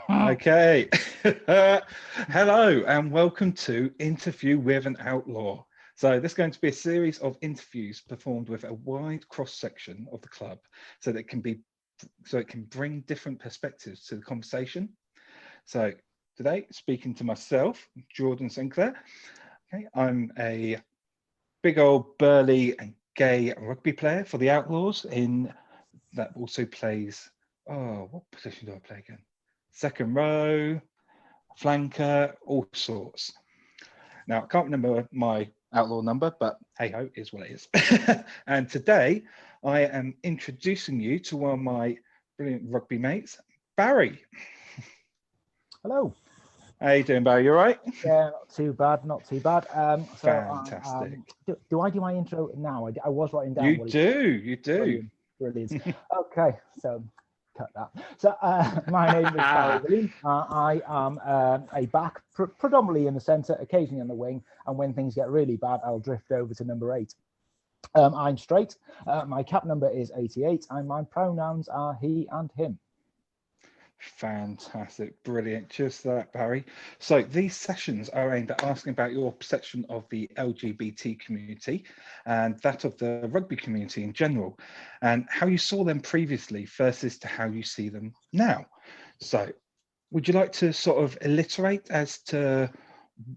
Okay. Hello and welcome to Interview with an Outlaw. So this is going to be a series of interviews performed with a wide cross-section of the club so that it can bring different perspectives to the conversation. So today, speaking to myself, Jordan Sinclair. Okay, I'm a big old burly and gay rugby player for the Outlaws that also plays, what position do I play again? Second row, flanker, all sorts. Now, I can't remember my outlaw number, but hey ho, is what it is. And today I am introducing you to one of my brilliant rugby mates, Barry. Hello. How you doing, Barry? You all right? Yeah, not too bad, not too bad. Fantastic. Do I do my intro now? I was writing down. You do. Brilliant. Okay, so cut that. So my name is Barry Williams. I am a back, predominantly in the centre, occasionally on the wing, and when things get really bad, I'll drift over to number 8. I'm straight. My cap number is 88, and my pronouns are he and him. Fantastic, brilliant. Just that, Barry. So these sessions are aimed at asking about your perception of the LGBT community and that of the rugby community in general, and how you saw them previously versus to how you see them now. So would you like to sort of alliterate as to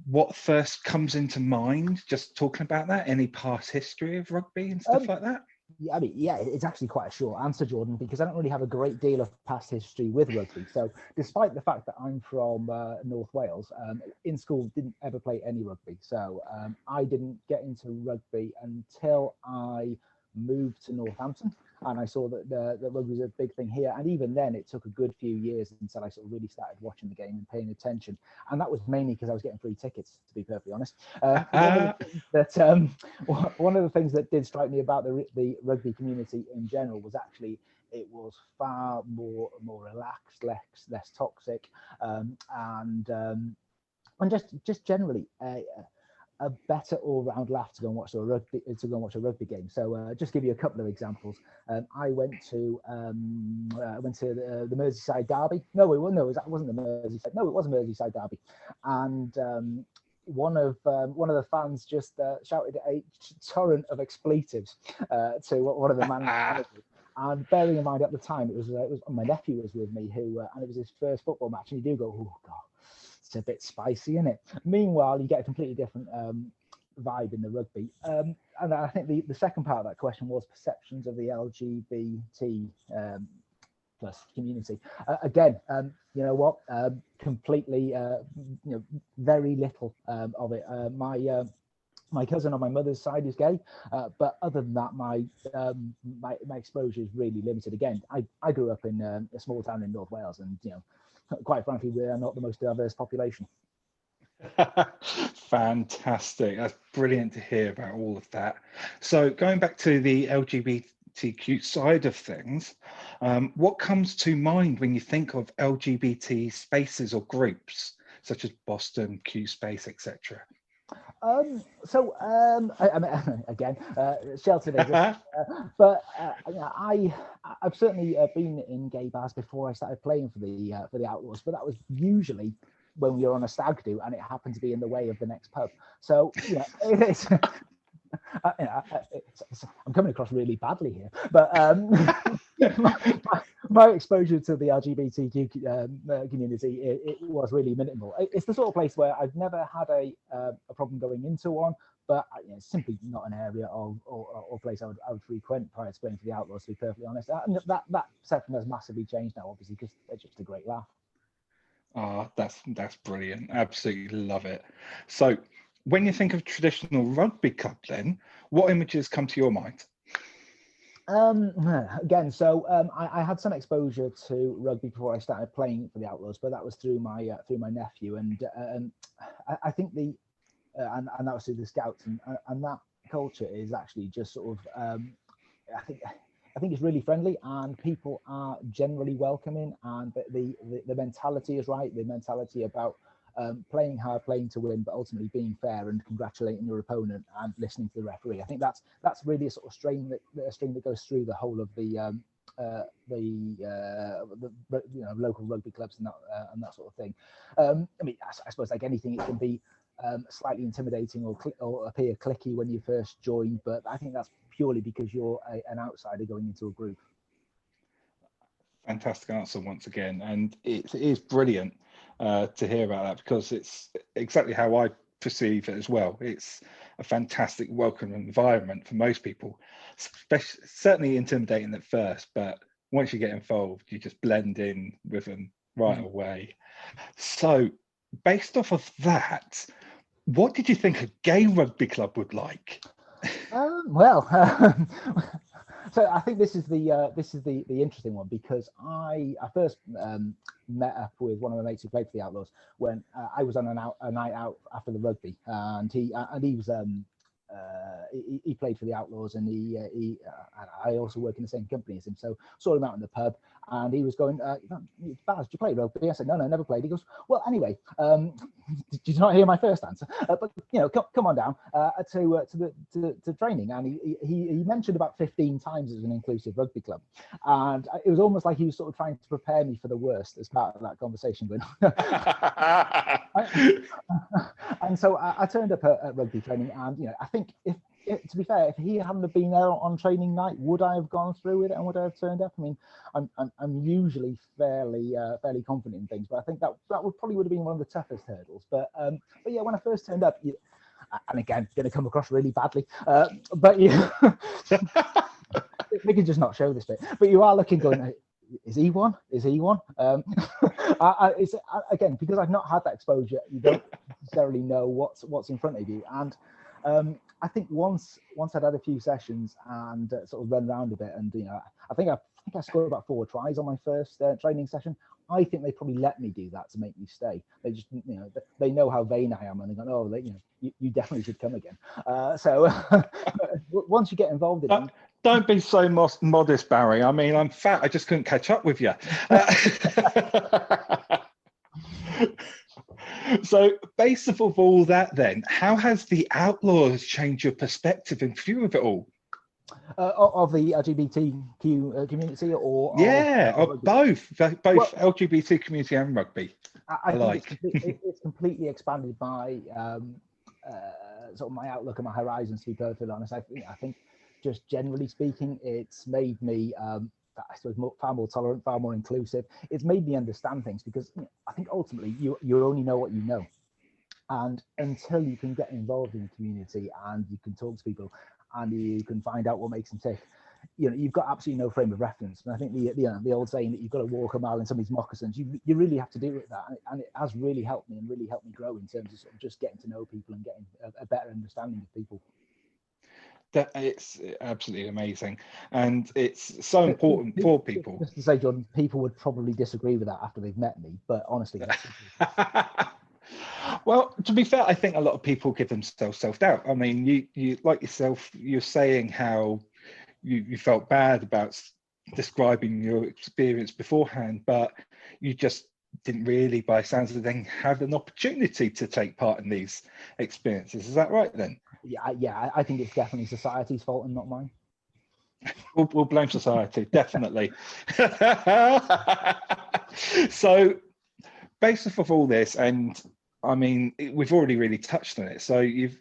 what first comes into mind, just talking about that, any past history of rugby and stuff like that? Yeah, I mean, yeah, it's actually quite a short answer, Jordan, because I don't really have a great deal of past history with rugby. So despite the fact that I'm from North Wales, in school didn't ever play any rugby. So I didn't get into rugby until I moved to Northampton, and I saw that the rugby was a big thing here. And even then, it took a good few years until I sort of really started watching the game and paying attention. And that was mainly because I was getting free tickets, to be perfectly honest. One of the things that did strike me about the rugby community in general was actually it was far more relaxed, less toxic, and just generally a better all-round laugh to go and watch a rugby game. So just give you a couple of examples. I went to the Merseyside derby. It wasn't the Merseyside. No, it was a Merseyside derby, and one of the fans just shouted a torrent of expletives to one of the managers. And bearing in mind at the time, it was my nephew was with me and it was his first football match, and you do go, oh god, it's a bit spicy, isn't it? Meanwhile, you get a completely different vibe in the rugby. And I think the second part of that question was perceptions of the LGBT plus community. Again, you know what? Completely, very little of it. My cousin on my mother's side is gay, but other than that, my exposure is really limited. Again, I grew up in a small town in North Wales, and quite frankly, we are not the most diverse population. Fantastic. That's brilliant to hear about all of that. So going back to the LGBTQ side of things, what comes to mind when you think of LGBT spaces or groups such as Boston, Q Space, etc.? I mean, again, sheltered existence, but I've certainly been in gay bars before I started playing for the Outlaws, but that was usually when we were on a stag do, and it happened to be in the way of the next pub. So it's. I'm coming across really badly here, but my exposure to the LGBTQ community it was really minimal. It's the sort of place where I've never had a problem going into one, but it's simply not an area or place I would frequent prior to playing for the Outlaws, to be perfectly honest. And that section has massively changed now, obviously, because they're just a great laugh. That's brilliant. Absolutely love it. So when you think of traditional rugby club, then what images come to your mind? Again, so I had some exposure to rugby before I started playing for the Outlaws, but that was through my nephew, and I think and that was through the Scouts, and that culture is actually just sort of I think it's really friendly, and people are generally welcoming, and the mentality is right. The mentality about playing hard, playing to win, but ultimately being fair and congratulating your opponent and listening to the referee. I think that's really a sort of string that goes through the whole of the local rugby clubs and that sort of thing. I mean, I suppose like anything, it can be slightly intimidating or appear cliquey when you first join, but I think that's purely because you're an outsider going into a group. Fantastic answer once again, and it is brilliant to hear about that, because it's exactly how I perceive it as well. It's a fantastic welcome environment for most people, certainly intimidating at first, but once you get involved, you just blend in with them right away. So based off of that, what did you think a gay rugby club would like? So I think this is the interesting one, because I first met up with one of my mates who played for the Outlaws when I was on a night out after the rugby, and he was he played for the Outlaws, and I also work in the same company as him, so saw him out in the pub, and he was going, Baz, do you play rugby? I said, no, never played. He goes, well, anyway, did you not hear my first answer? But come on down to training. And he mentioned about 15 times as an inclusive rugby club, and it was almost like he was sort of trying to prepare me for the worst as part of that conversation going on. And so I turned up at rugby training, and I think to be fair, if he hadn't have been there on training night, would I have gone through with it and would I have turned up? I mean, I'm usually fairly confident in things, but I think that would have been one of the toughest hurdles. But yeah, when I first turned up, and again, going to come across really badly, but we can just not show this bit. But you are looking, going, is he one? Is he one? It's again, because I've not had that exposure, you don't necessarily know what's in front of you. And I think once I'd had a few sessions and sort of run around a bit, and I think I scored about 4 tries on my first training session. I think they probably let me do that to make me stay. They just, they know how vain I am, and they go, oh, you definitely should come again. So once you get involved in it. Don't be so modest, Barry. I mean, I'm fat. I just couldn't catch up with you. So, based off of all that, then, how has the Outlaws changed your perspective and view of it all? Of the LGBTQ community, or both LGBT community and rugby. I think it's completely expanded by sort of my outlook and my horizons. To be perfectly honest, I think just generally speaking, it's made me I suppose far more tolerant, far more inclusive. It's made me understand things, because I think ultimately you only know what you know, and until you can get involved in the community and you can talk to people and you can find out what makes them tick, you've got absolutely no frame of reference. And I think the old saying that you've got to walk a mile in somebody's moccasins, you really have to do with that, and it has really helped me and really helped me grow in terms of, sort of just getting to know people and getting a better understanding of people. That it's absolutely amazing, and it's so important for people. Just to say, Jordan, people would probably disagree with that after they've met me, but honestly, well, to be fair, I think a lot of people give themselves self-doubt. I mean, you like yourself, you're saying how you felt bad about describing your experience beforehand, but you just didn't really, by sounds of the thing, have an opportunity to take part in these experiences. Is that right then? Yeah, I think it's definitely society's fault and not mine. We'll blame society, definitely. So, based off of all this, and I mean, we've already really touched on it. So, you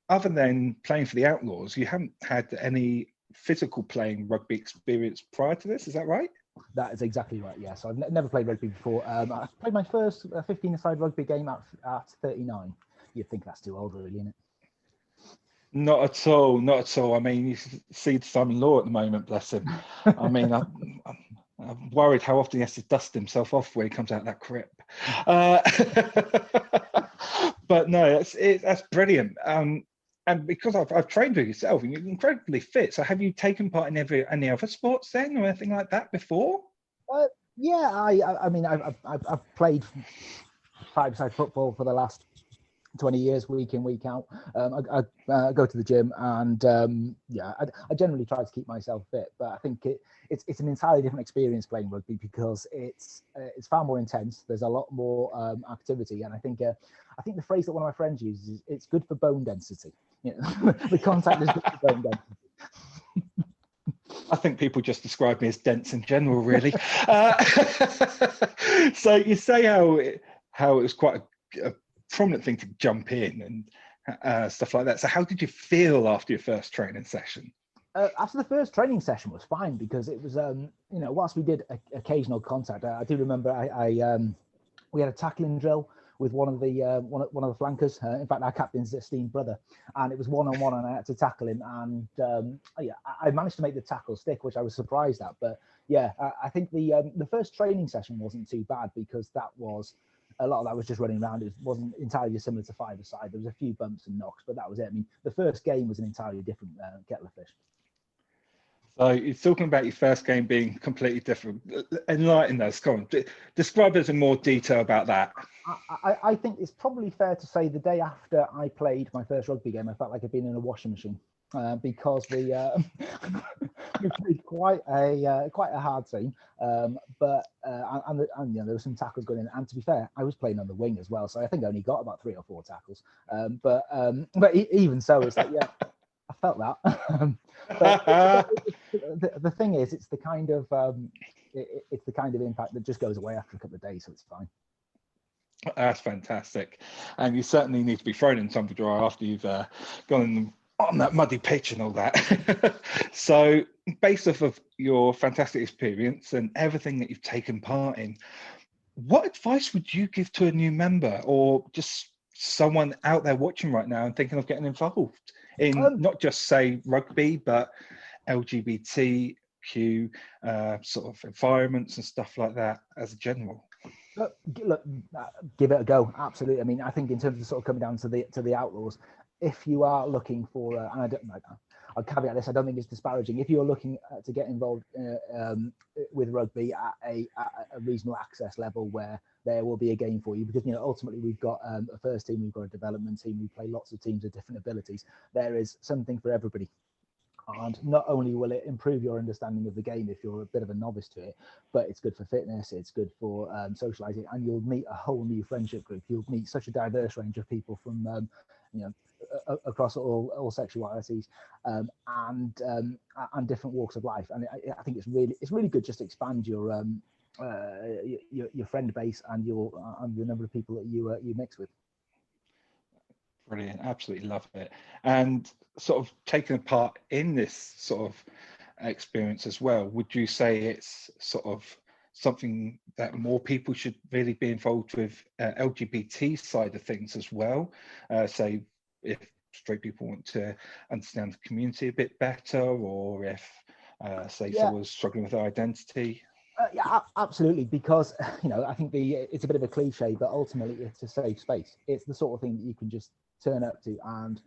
other than playing for the Outlaws, you haven't had any physical playing rugby experience prior to this. Is that right? That is exactly right. Yes, I've never played rugby before. I played my first 15-a-side rugby game at 39. You'd think that's too old, really, isn't it? Not at all, not at all. I mean, you see Simon Law at the moment, bless him. I mean, I'm worried how often he has to dust himself off when he comes out of that crib. But no, that's brilliant. And because I've trained with yourself, and you're incredibly fit. So have you taken part in any other sports then, or anything like that before? Yeah, I mean, I've played 5-a-side football for the last 20 years, week in, week out. I go to the gym, and I generally try to keep myself fit. But I think it's an entirely different experience playing rugby, because it's far more intense. There's a lot more activity, and I think the phrase that one of my friends uses is, "It's good for bone density." The contact is good for bone density. I think people just describe me as dense in general, really. So you say how it was quite a prominent thing to jump in and stuff like that. So how did you feel after your first training session? After the first training session was fine because it was, whilst we did occasional contact, I do remember we had a tackling drill with one of the flankers. In fact, our captain's esteemed brother, and it was one-on-one, and I had to tackle him. And I managed to make the tackle stick, which I was surprised at. But yeah, I think the first training session wasn't too bad because a lot of that was just running around. It wasn't entirely similar to five-a-side. There was a few bumps and knocks, but that was it. I mean, the first game was an entirely different kettle of fish. So you're talking about your first game being completely different. Enlighten us. Come on, describe us in more detail about that. I think it's probably fair to say the day after I played my first rugby game, I felt like I'd been in a washing machine because we played quite a hard team, but there were some tackles going in. And to be fair, I was playing on the wing as well, so I think I only got about 3 or 4 tackles. But even so, it's like I felt that. But the thing is, it's the kind of impact that just goes away after a couple of days, so it's fine. That's fantastic, and you certainly need to be thrown in some dry after you've gone on that muddy pitch and all that. So, based off of your fantastic experience and everything that you've taken part in, what advice would you give to a new member or just someone out there watching right now and thinking of getting involved in not just say rugby, but LGBTQ sort of environments and stuff like that as a general? Look, give it a go. Absolutely. I mean, I think in terms of sort of coming down to the Outlaws, if you are looking for, and I'll caveat this, I don't think it's disparaging. If you're looking to get involved with rugby at a reasonable access level where there will be a game for you, because ultimately we've got a first team, we've got a development team, we play lots of teams with different abilities. There is something for everybody. And not only will it improve your understanding of the game if you're a bit of a novice to it, but it's good for fitness, it's good for socializing, and you'll meet a whole new friendship group. You'll meet such a diverse range of people from across all sexualities and different walks of life. And I think it's really good just to expand your friend base and the number of people that you mix with. Brilliant, absolutely love it. And sort of taking part in this sort of experience as well, would you say it's sort of something that more people should really be involved with LGBT side of things as well? Say if straight people want to understand the community a bit better, or if someone's struggling with their identity. Yeah, absolutely. Because I think it's a bit of a cliche, but ultimately it's a safe space. It's the sort of thing that you can just turn up to, and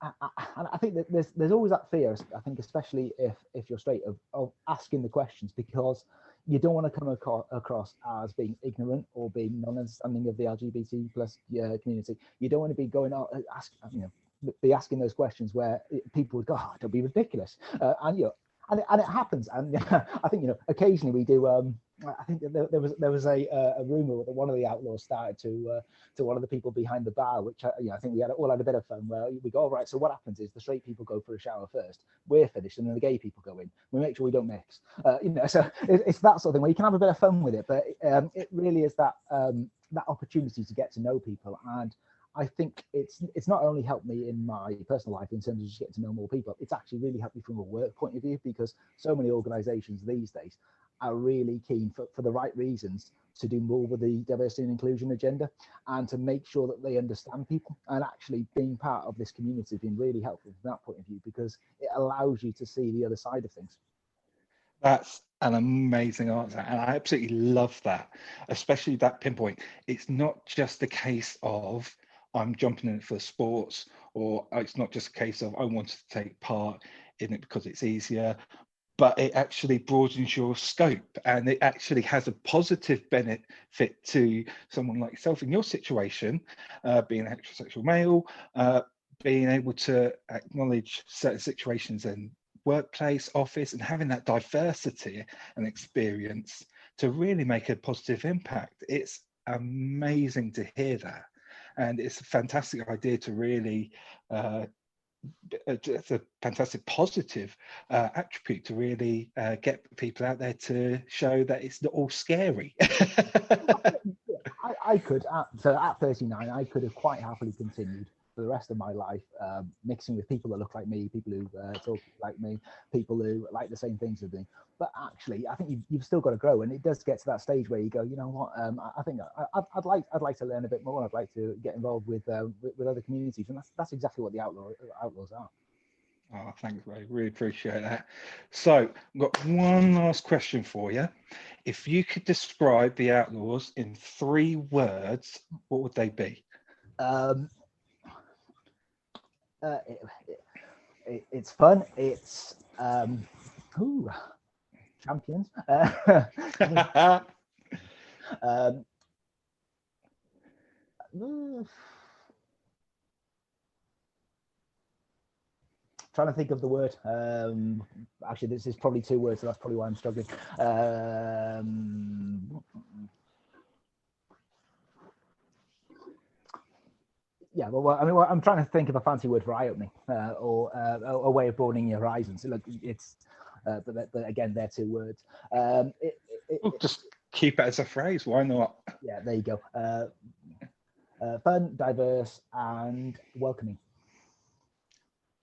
I think that there's always that fear. I think especially if you're straight of asking the questions, because you don't want to come across as being ignorant or being non-understanding of the LGBT plus community. You don't want to be going out be asking those questions where people would go, "Oh, don't be ridiculous," and it happens. And I think occasionally we do. I think there was a rumor that one of the Outlaws started to one of the people behind the bar, which I think we all had a bit of fun. Where we go, all right. So what happens is the straight people go for a shower first, we're finished, and then the gay people go in. We make sure we don't mix. So it's that sort of thing where you can have a bit of fun with it, but it really is that opportunity to get to know people. And I think it's not only helped me in my personal life in terms of just getting to know more people, it's actually really helped me from a work point of view, because so many organizations these days are really keen for the right reasons to do more with the diversity and inclusion agenda and to make sure that they understand people. And actually being part of this community has been really helpful from that point of view, because it allows you to see the other side of things. That's an amazing answer, and I absolutely love that, especially that pinpoint. It's not just a case of I'm jumping in it for sports, or it's not just a case of I want to take part in it because it's easier, but it actually broadens your scope, and it actually has a positive benefit to someone like yourself in your situation, being a heterosexual male, being able to acknowledge certain situations in workplace, office, and having that diversity and experience to really make a positive impact. It's amazing to hear that. And it's a fantastic idea to really it's a fantastic positive attribute to really get people out there to show that it's not all scary. I could, so at 39, I could have quite happily continued for the rest of my life, mixing with people that look like me, people who talk like me, people who like the same things as me. But actually, I think you've still got to grow, and it does get to that stage where you go, you know what? I think I'd like to learn a bit more. I'd like to get involved with other communities, and that's exactly what the outlaws are. Oh, thanks, Ray. Really appreciate that. So, I've got one last question for you. If you could describe the Outlaws in 3 words, what would they be? It's fun. It's champions. Trying to think of the word. Actually, this is probably 2 words, so that's probably why I'm struggling. Yeah, well, I mean, I'm trying to think of a fancy word for eye-opening, or a way of broadening your horizons. Look, it's, but again, they're 2 words. Just keep it as a phrase. Why not? Yeah, there you go. Fun, diverse, and welcoming.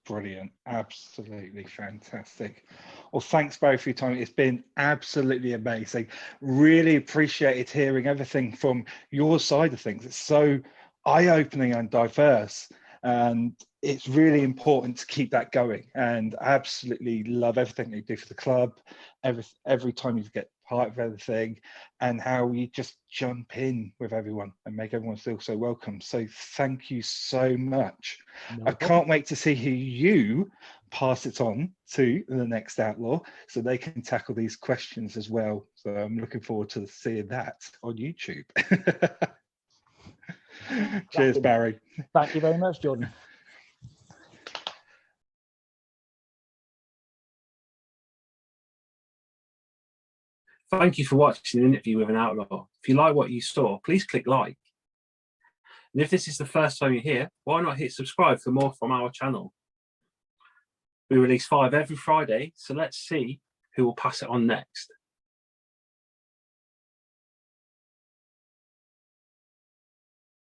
Brilliant. Absolutely fantastic. Well, thanks both for your time. It's been absolutely amazing. Really appreciated hearing everything from your side of things. It's so eye-opening and diverse, and it's really important to keep that going. And I absolutely love everything you do for the club, every time you get part of everything, and how you just jump in with everyone and make everyone feel so welcome. So thank you so much. I can't wait to see who you pass it on to the next outlaw, so they can tackle these questions as well. So I'm looking forward to seeing that on YouTube. Cheers, Barry. Thank you very much, Jordan. Thank you for watching the interview with an outlaw. If you like what you saw, please click like. And if this is the first time you're here, why not hit subscribe for more from our channel? We release 5 every Friday, so let's see who will pass it on next.